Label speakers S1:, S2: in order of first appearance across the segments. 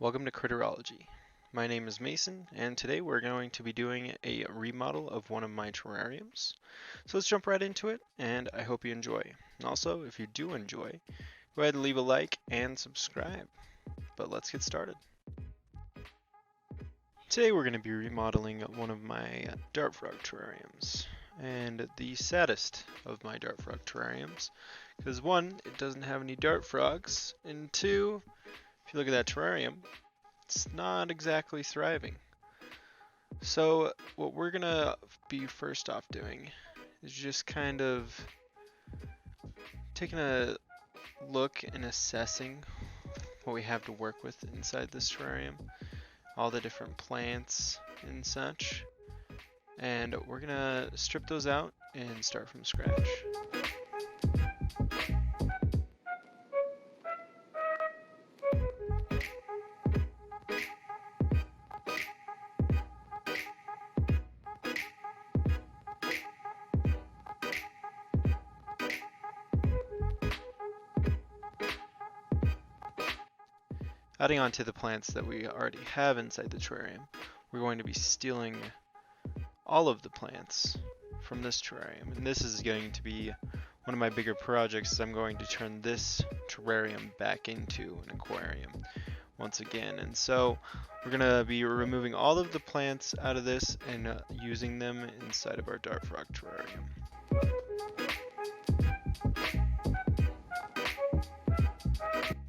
S1: Welcome to Critterology. My name is Mason, and today we're going to be doing a remodel of one of my terrariums. So let's jump right into it, and I hope you enjoy. And also, if you do enjoy, go ahead and leave a like and subscribe. But let's get started. Today we're going to be remodeling one of my dart frog terrariums, and the saddest of my dart frog terrariums, because one, it doesn't have any dart frogs, and two, if you look at that terrarium, it's not exactly thriving. So what we're gonna be first off doing is just kind of taking a look and assessing what we have to work with inside this terrarium, all the different plants and such, and we're gonna strip those out and start from scratch. Adding on to the plants that we already have inside the terrarium, we're going to be stealing all of the plants from this terrarium, and this is going to be one of my bigger projects. Is I'm going to turn this terrarium back into an aquarium once again, and so we're going to be removing all of the plants out of this and using them inside of our dart frog terrarium.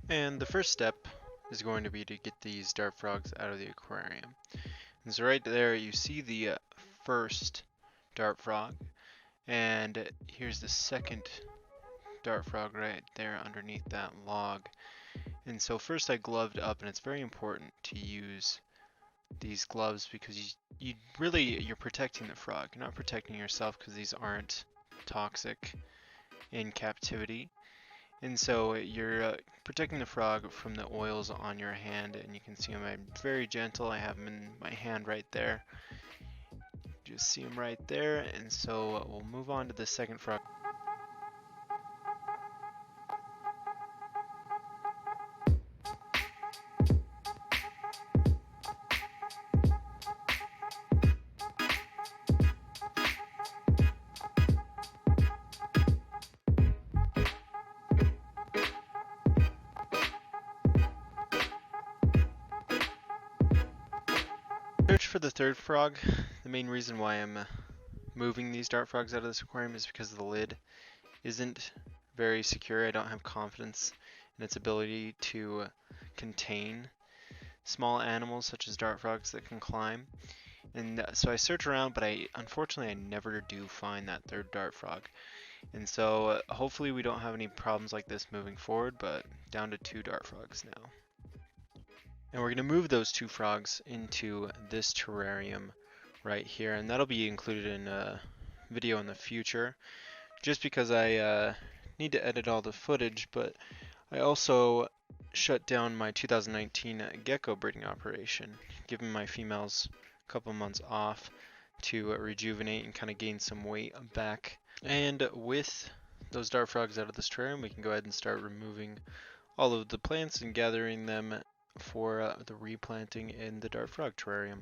S1: And the first step is going to be to get these dart frogs out of the aquarium. And so right there you see the first dart frog, and here's the second dart frog right there underneath that log. And so first I gloved up, and it's very important to use these gloves because you're protecting the frog. You're not protecting yourself because these aren't toxic in captivity. And so you're protecting the frog from the oils on your hand, and you can see them. I'm very gentle. I have them in my hand right there. Just see them right there. And so we'll move on to the second frog. Search for the third frog. The main reason why I'm moving these dart frogs out of this aquarium is because the lid isn't very secure. I don't have confidence in its ability to contain small animals such as dart frogs that can climb. And so I search around, but unfortunately I never do find that third dart frog. And so hopefully we don't have any problems like this moving forward, but down to 2 dart frogs now. And we're going to move those 2 frogs into this terrarium right here, and that'll be included in a video in the future, just because I need to edit all the footage, but I also shut down my 2019 gecko breeding operation, giving my females a couple months off to rejuvenate and kind of gain some weight back. And with those dart frogs out of this terrarium, we can go ahead and start removing all of the plants and gathering them for the replanting in the dart frog terrarium.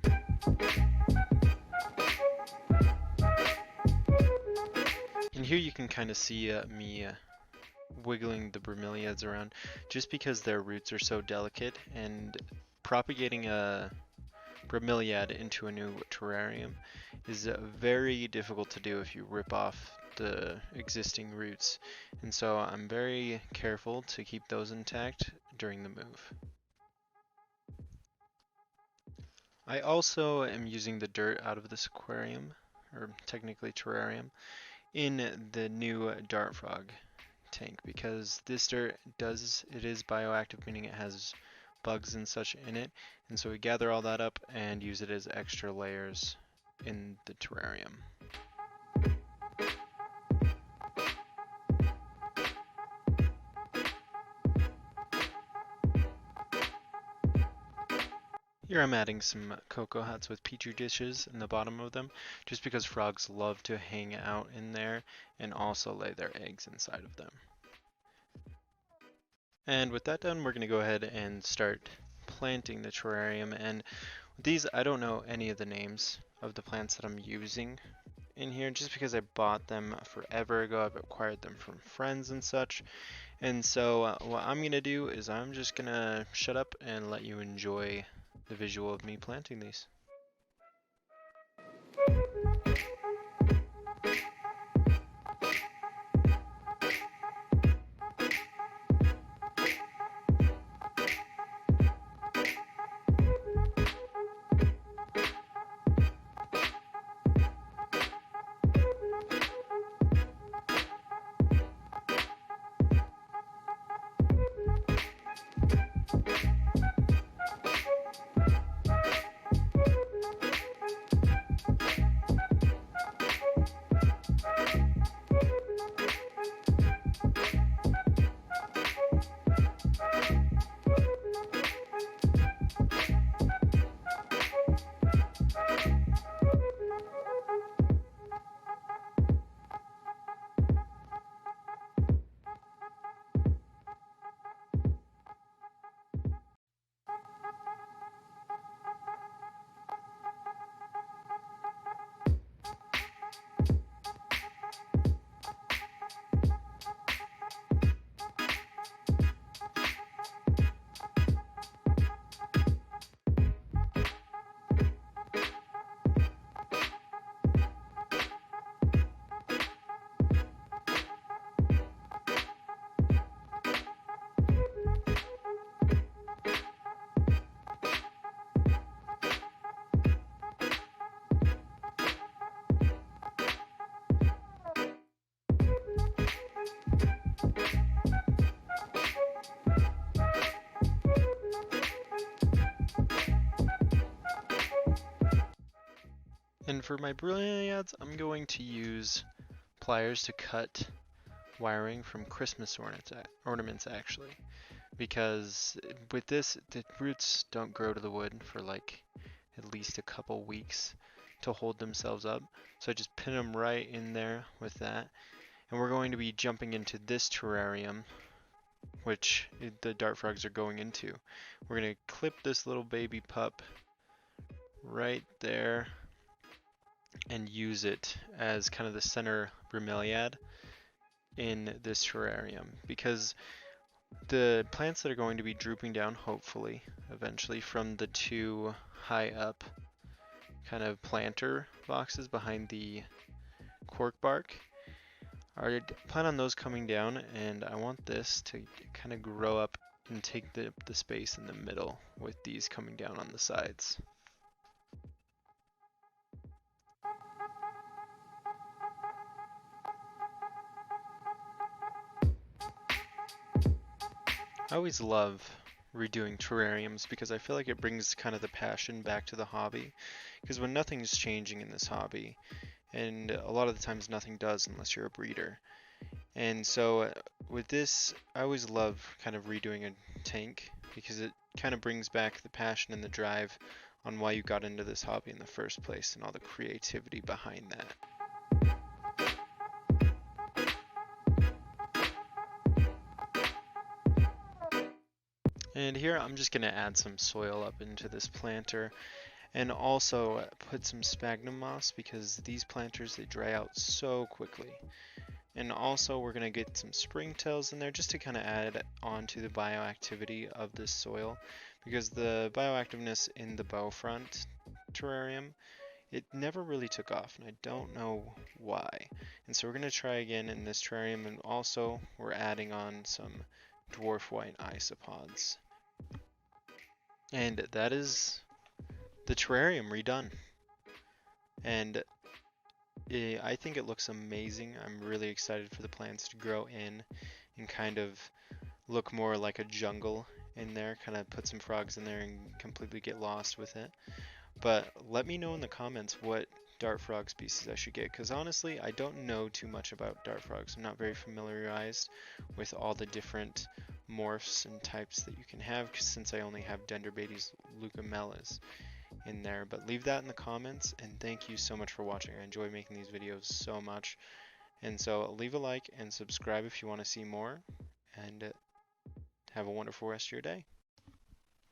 S1: And here you can kind of see me wiggling the bromeliads around, just because their roots are so delicate, and propagating a bromeliad into a new terrarium is very difficult to do if you rip off the existing roots, and so I'm very careful to keep those intact during the move. I also am using the dirt out of this aquarium, or technically terrarium, in the new dart frog tank, because this dirt is bioactive, meaning it has bugs and such in it, and so we gather all that up and use it as extra layers in the terrarium. Here I'm adding some cocoa huts with petri dishes in the bottom of them, just because frogs love to hang out in there and also lay their eggs inside of them. And with that done, we're going to go ahead and start planting the terrarium, and these, I don't know any of the names of the plants that I'm using in here just because I bought them forever ago. I've acquired them from friends and such. And so what I'm going to do is I'm just going to shut up and let you enjoy the visual of me planting these. And for my bromeliads, I'm going to use pliers to cut wiring from Christmas ornaments actually, because with this, the roots don't grow to the wood for like at least a couple weeks to hold themselves up. So I just pin them right in there with that. And we're going to be jumping into this terrarium, which the dart frogs are going into. We're going to clip this little baby pup right there and use it as kind of the center bromeliad in this terrarium, because the plants that are going to be drooping down hopefully eventually from the two high up kind of planter boxes behind the cork bark, I plan on those coming down, and I want this to kind of grow up and take the space in the middle with these coming down on the sides. I always love redoing terrariums because I feel like it brings kind of the passion back to the hobby, because when nothing's changing in this hobby, and a lot of the times nothing does unless you're a breeder. And so with this, I always love kind of redoing a tank because it kind of brings back the passion and the drive on why you got into this hobby in the first place and all the creativity behind that. And here I'm just going to add some soil up into this planter, and also put some sphagnum moss because these planters, they dry out so quickly. And also we're going to get some springtails in there just to kind of add on to the bioactivity of this soil, because the bioactiveness in the Bowfront terrarium, it never really took off, and I don't know why. And so we're going to try again in this terrarium, and also we're adding on some dwarf white isopods. And that is the terrarium redone. And I think it looks amazing. I'm really excited for the plants to grow in and kind of look more like a jungle in there, kind of put some frogs in there and completely get lost with it. But let me know in the comments what dart frog species I should get, because honestly I don't know too much about dart frogs. I'm not very familiarized with all the different morphs and types that you can have, since I only have Dendrobates leucomelas in there. But leave that in the comments, and thank you so much for watching. I enjoy making these videos so much, and so leave a like and subscribe if you want to see more, and have a wonderful rest of your day.